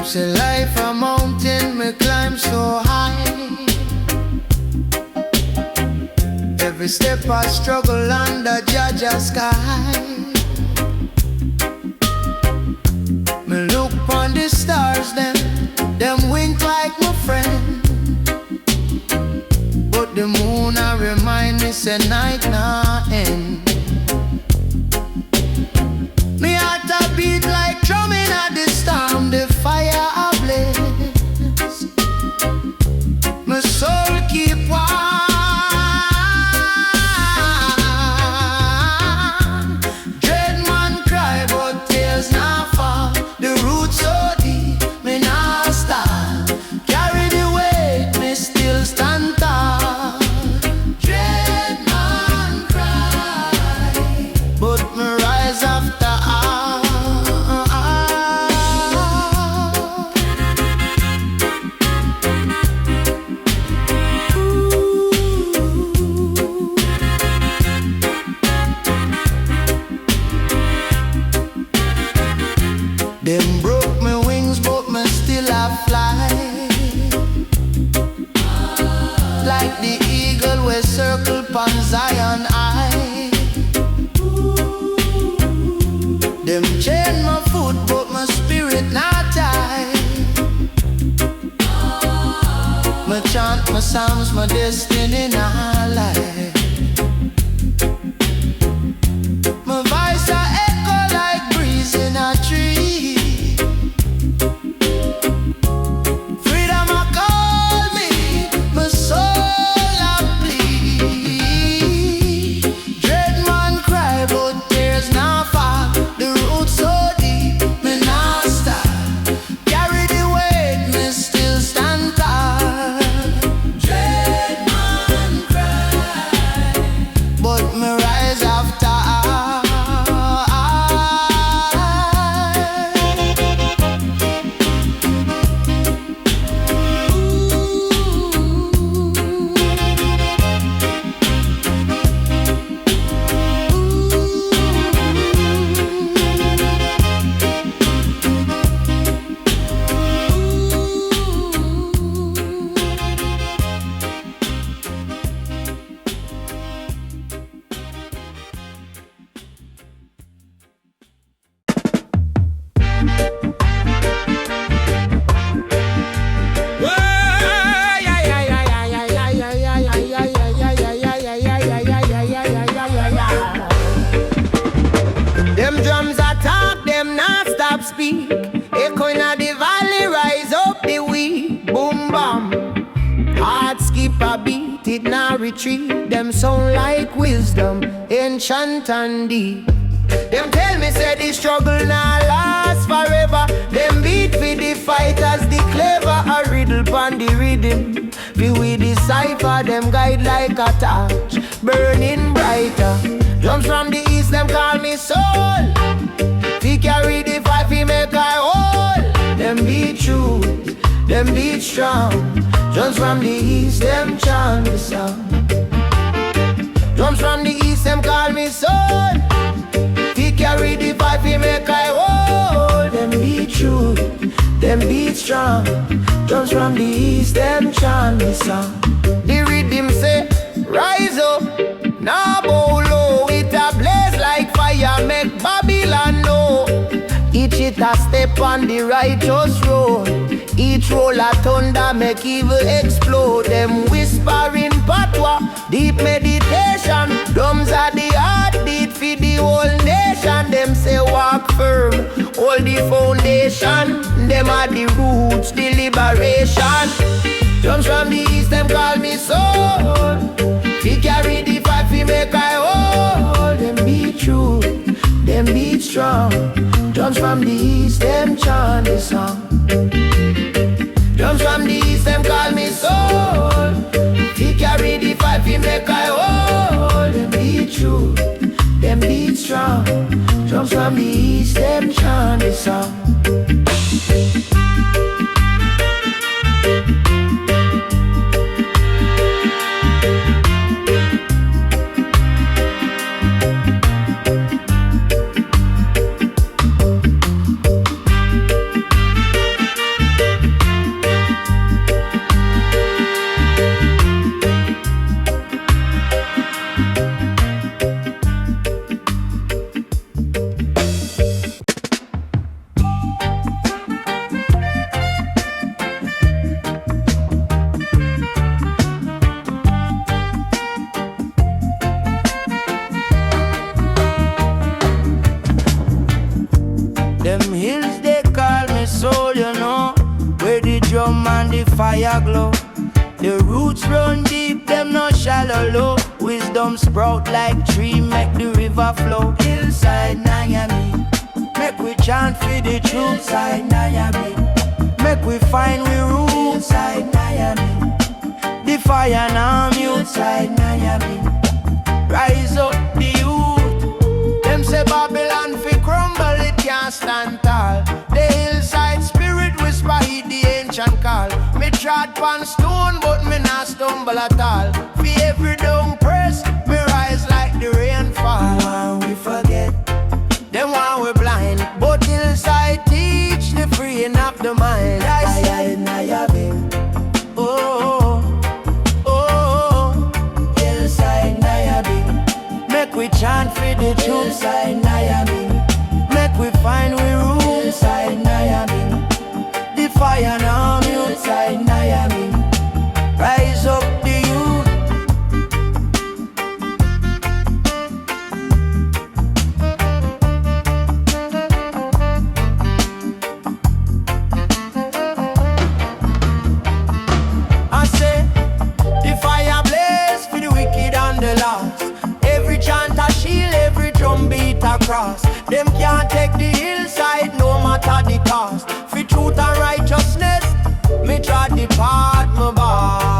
Say life a mountain, me climb so high. Every step I struggle under Jaja sky. Me look on the stars, them wink like my friend. But the moon I remind me say night nah end. Me heart a beat like drumming at the storm, the fire ablaze. My soul keep warm. Dreadman cry, but tears not fall. The roots so deep, me not stop. Carry the weight, me still stand tall. Dreadman cry, but me rise after all. Them broke my wings, but me still a fly. Like the eagle we circle pon Zion eye. Them chain my foot, but my spirit not tie. Me chant my psalms, my destiny not lie. My voice a echo like breeze in a tree. Freedom a call me, my soul a plead. Dreadman cry, but tears not fall. The roots so deep, me not stop. Carry the weight, me still stand tall. Dreadman cry, but me rise after all. Them drums attack, them not stop speak. Echo inna the valley, rise up the weed. Boom bam, heart skip a beat, it not retreat. Them sound like wisdom, ancient and deep. Them tell me say the struggle not last forever. Them beat for the fighters, the clever. A riddle pon the rhythm. Feel we decipher, them guide like a torch, burning brighter. Drums from the east, them call me soul. Fi carry the fight, fi make I whole. Them beat true, them beat strong. Drums from the east, them chant the song. Drums from the east, them call me soul. Fi carry the fight, fi make I whole. Them beat true, them beat strong. Drums from the east, them chant the song. The rhythm say, rise up, now bow low. It a blaze like fire, make Babylon know. Each hit a step on the righteous road. Each roll a thunder, make evil explode. Them whispering patois, deep meditation. Drums are the heartbeat for the whole nation. Them say walk firm, hold the foundation. Them are the roots, the liberation. Drums from the east, them call me soul. Fi carry the fight, fi make I hold. Them beat true, them beat strong. Drums from the east, them chant the song. Drums from the east, them call me soul. Fi carry the fight, fi make I hold. Them beat true, them beat strong. Drums from the east, them chant the song. drum and the fire glow. The roots run deep, them not shallow low. Wisdom sprout like tree, make the river flow. Hillside Nyabinghi, make we chant for the truth. Hillside Nyabinghi, make we find we rule. Hillside Nyabinghi, the fire now mute. Hillside Nyabinghi, rise up the youth. Them say Babylon fi crumble, it can't stand tall. The hillside spirit whisper heed the ancient call. Me trod pan stone but me not stumble at all. For every down press, me rise like the rainfall. When we forget, them while we blind, but hillside teach the freeing of the mind. Hillside Nyabinghi, oh, oh, oh, hillside Nyabinghi, make we chant for the truth. Hillside Nyabinghi, make we find we rule. Hillside Nyabinghi, the fire now mute. Hillside Nyabinghi, rise up the youth. I say, the fire blaze for the wicked and the lost. Every chant a shield, every drum beat a cross. Them can't take the hillside no matter the cost. For truth and righteousness, me try the part my boss.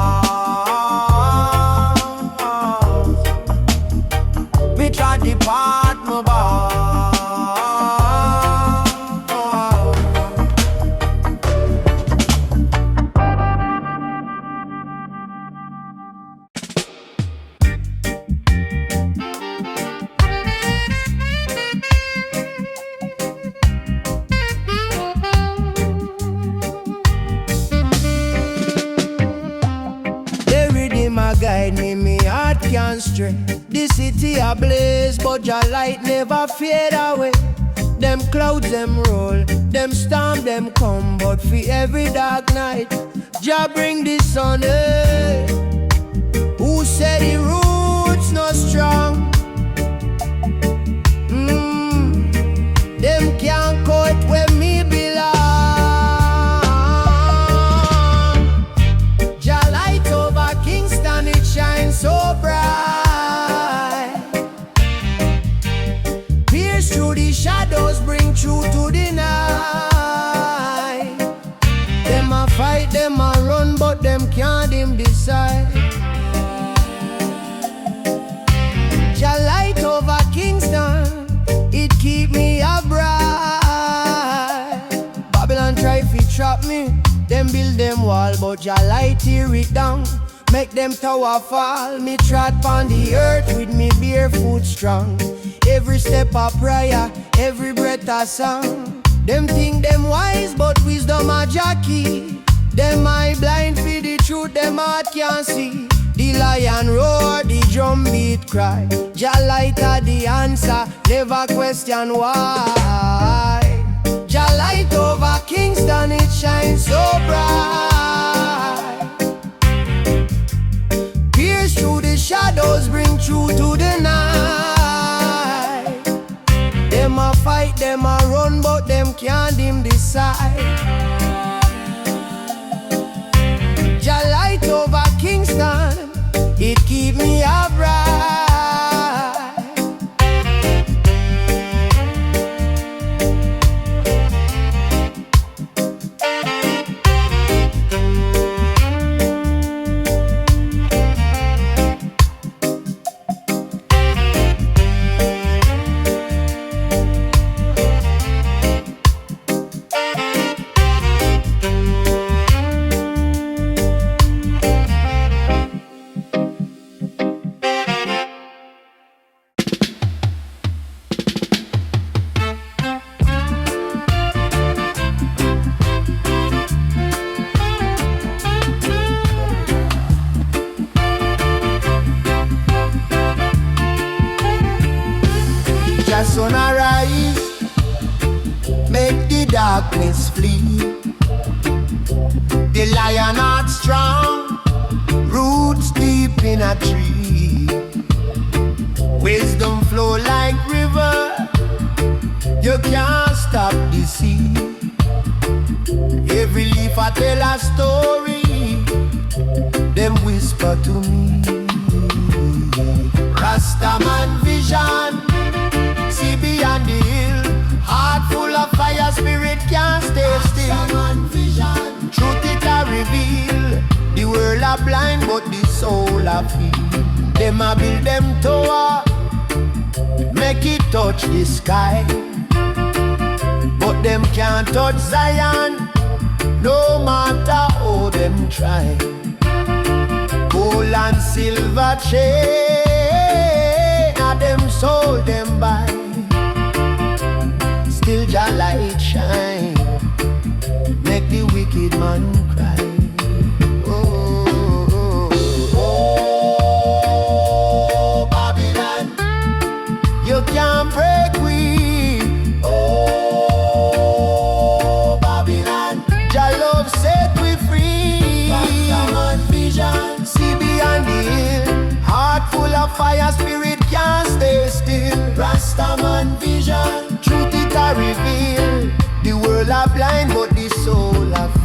Me try the part my boss. Guide me, me heart can't stray. The city ablaze, but your light never fade away. Them clouds, them roll, them storm, them come, but for every dark night, Jah bring the sun, eh? Who said the roots not strong? Them can't cut where me belong. Jah light over Kingston, it shines so bright. Pierce through the shadows, bring truth to the night. Them a fight, them a run, but them can't dim decide. Jah light over Kingston, it keep me upright. Babylon try to trap me, them build them wall, but Jah light tear it down. Make them tower fall. Me trod on the earth with me barefoot strong. Every step a prayer, every breath a song. Them think them wise, but wisdom a jockey. Them eye blind for the truth, them heart can't see. The lion roar, the drum beat cry. Jah light a the answer, never question why. Jah light over Kingston, it shines so bright. Pierce through the shadows, bring truth to the night. Them a fight, them a run, but them can't dim decide. Jah light over Kingston, it keep me upright. Sun arise, make the darkness flee. The lion heart strong, roots deep in a tree. Wisdom flow like river, you can't stop the sea. Every leaf I tell a story, them whisper to me. Rastaman Vision, see beyond the hill. Heart full of fire, spirit can't stay still. Rastaman Vision, truth it a reveal. The world are blind, but the soul a feel. Them a build them tower, make it touch the sky. But them can't touch Zion, no matter how them try. Gold and silver chain, and them sold them by. Still Jah light shine, make the wicked man cry. Oh, oh, Babylon, you can't break we. Oh, Babylon, Jah love set we free. Rastaman Vision, see beyond the hill. Heart full of fire, spirit can't stay still. Rastaman Vision, truth it a reveal. The world are blind, but the soul a feel.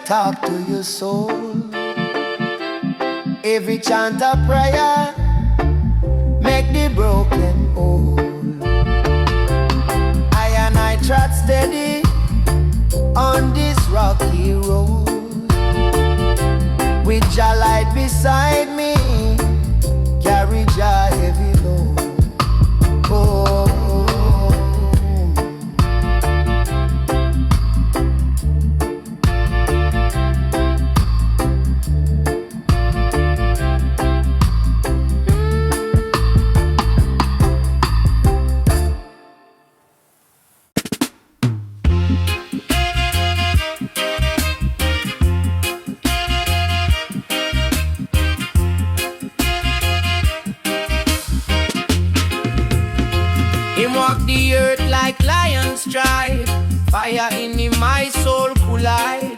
Talk to your soul. Every chant a prayer, make the broken whole. I and I trot steady on this rocky road, with Jah light beside me, carry Jah heavy load. Oh. Fire in my soul collide.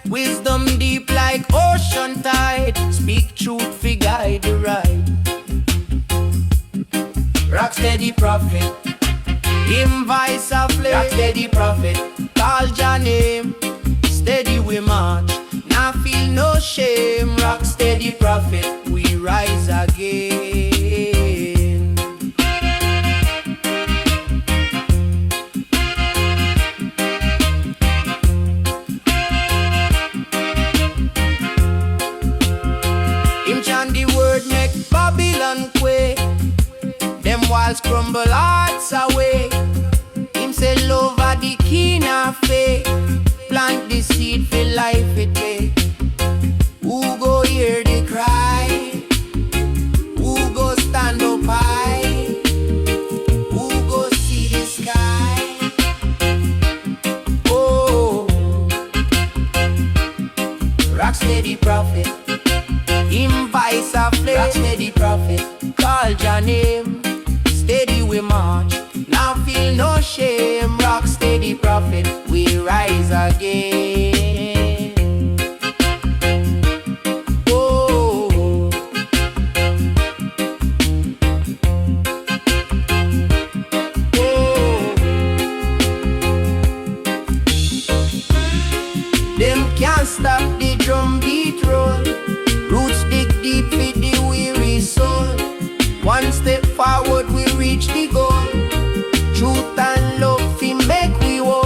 Wisdom deep like ocean tide. Speak truth fi guide the ride. Rocksteady Prophet, him voice a flame. Rocksteady Prophet, call Jah name. Steady we march, now feel no shame. Rocksteady Prophet, we rise again. Walls crumble, hearts away. Him say love are the key na faith. Plant the seed for life it take. Who go hear the cry? Who go stand up high? Who go see the sky? Oh, Rocksteady Prophet, him voice a flame. Rocksteady Prophet, call Jah name. Steady we march, now feel no shame. Rocksteady Prophet, we rise again. Oh, oh. Them can't stop the drum beat roll. Roots dig deep with the weary soul. One step forward, we reach the goal. Truth and love, fi make we whole.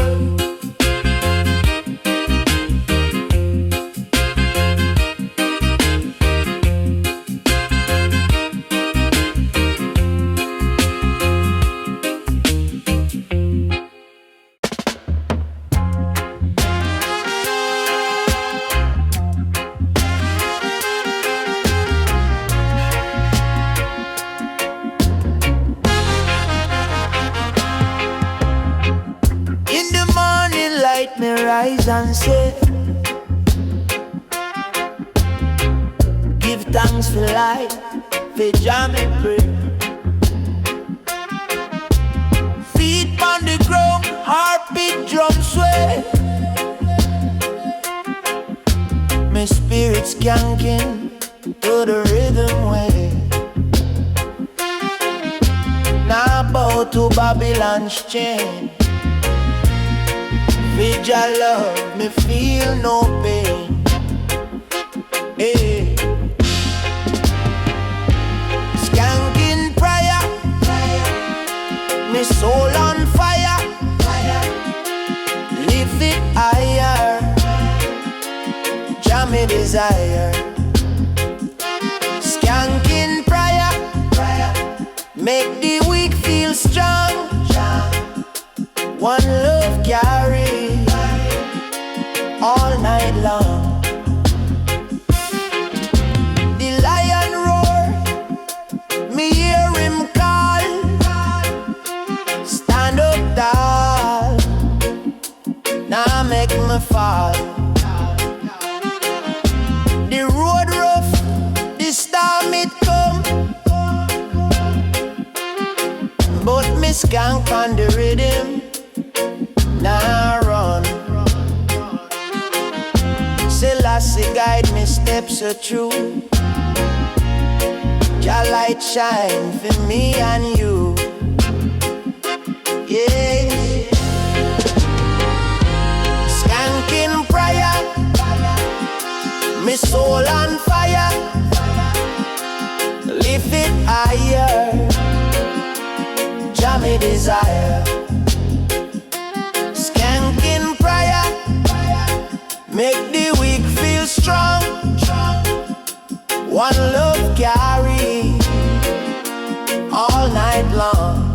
rise and say, give thanks for life, for jamming prayer. Feet on the ground, heartbeat, drum sway. My spirit skanking to the rhythm way. Now bow to Babylon's chain. With your love, me feel no pain. Hey. Skankin Prayer, me soul on fire. Live it higher, jam me desire. Skankin Prayer, make the weak feel strong. One love carry all night long. The lion roar, me hear him call. Stand up tall, now make me fall. The road rough, the storm it come, but me skank on the rhythm. Now run. Selassie guide me steps so true. Your light shine for me and you. Yeah. Skankin Prayer, me soul on fire. Lift it higher, jam me desire. Skankin Prayer, make the weak feel strong. One love carry all night long.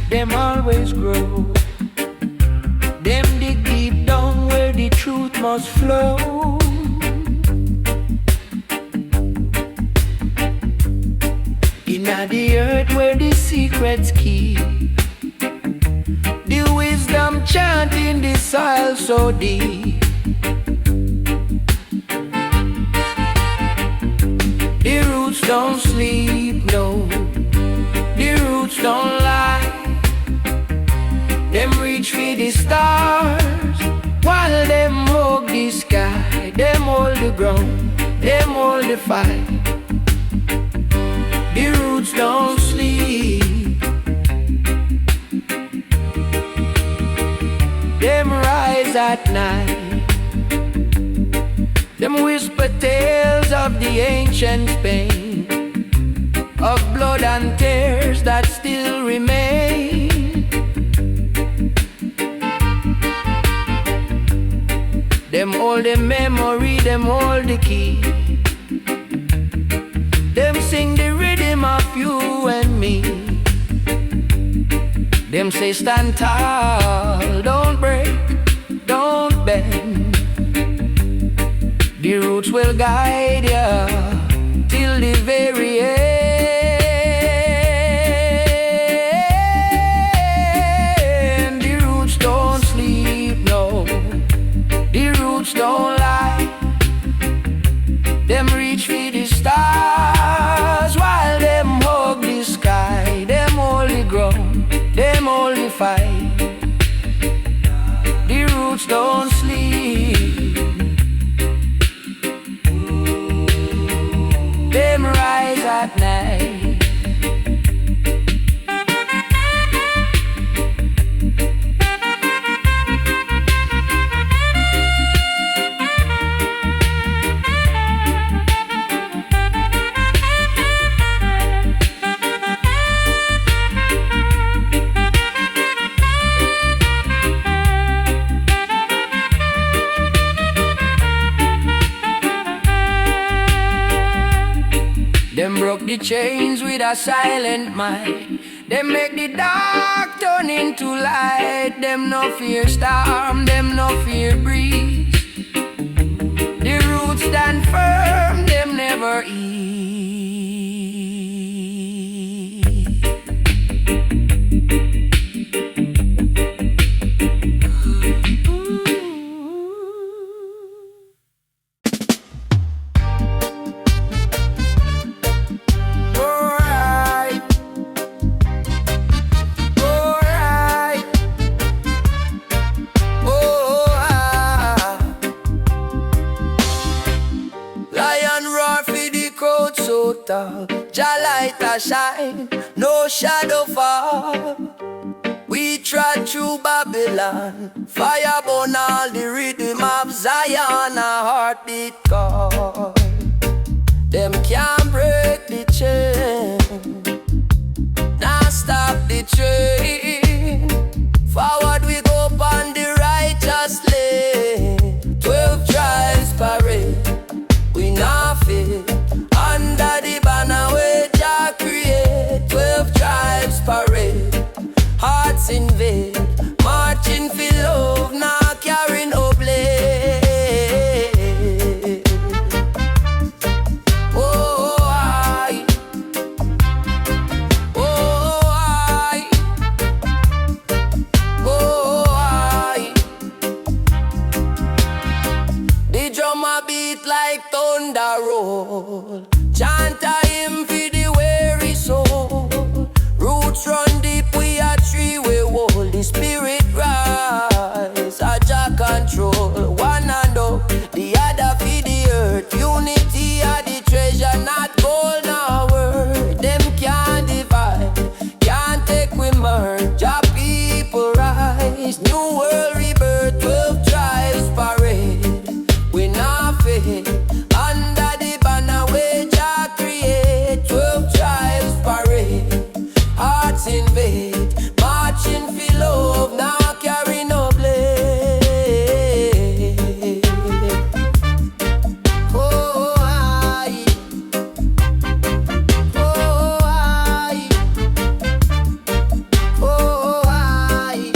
Them always grow. Them dig deep down where the truth must flow. Inna the earth where the secrets keep. The wisdom chant in the soil so deep. The roots don't sleep, no. The roots don't lie. Them reach for the stars, while them hug the sky. Them hold the ground, them hold the fight. The roots don't sleep. Them rise at night. Them whisper tales of the ancient pain, of blood and tears that still remain. Them hold the memory, them hold the key. Them sing the rhythm of you and me. Them say stand tall, don't break, don't bend. The roots will guide you till the very end. Don't lie. Them reach for the stars, while them hug the sky. Them hold the ground, them hold the fight. The roots don't sleep. Them rise at night. broke the chains with a silent mind. Them make the dark turn into light. Them no fear storm, them no fear breeze. The roots stand firm, them never ease. Jah light a shine, no shadow fall. We trod through Babylon, fire burn all the rhythm of Zion, a heartbeat call. Them can't break the chain, now stop the train. Forward we go on the righteous lane. 12 tribes parade, we not fear. Under the banner where Jah create, 12 tribes parade, hearts invade, marching for love, not carrying no blame. Oh, I, oh, I, oh, I. The drummer beat like thunder roll. Chant a hymn for the weary soul. Roots run deep, we a tree we hold. The spirit rise, a Jah control. One hand up, the other for the earth. Unity are the treasure, not gold nor word. Them can't divide, can't take we merge. Jah people rise, new world rebirth. 12 tribes parade, we not fade. Under the banner where 12 tribes parade, hearts invade, marching for love, now carry no blame. Oh, I, oh, I, oh, I.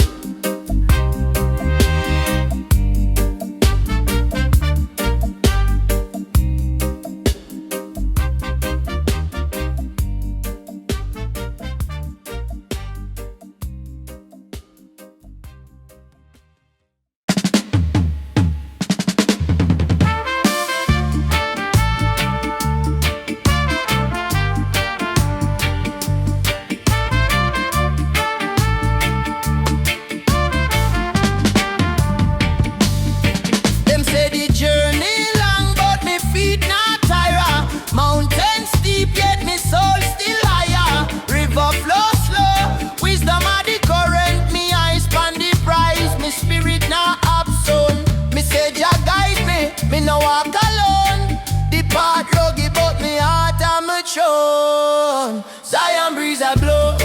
Them say the journey long, but me feet not tire. Mountain steep, yet me soul still higher. River flow slow, wisdom of the current. Me eyes pan the prize, me spirit not absent. Me say Jah guide me no walk alone. The path rugged, but me heart am a throne. Zion breeze a blow.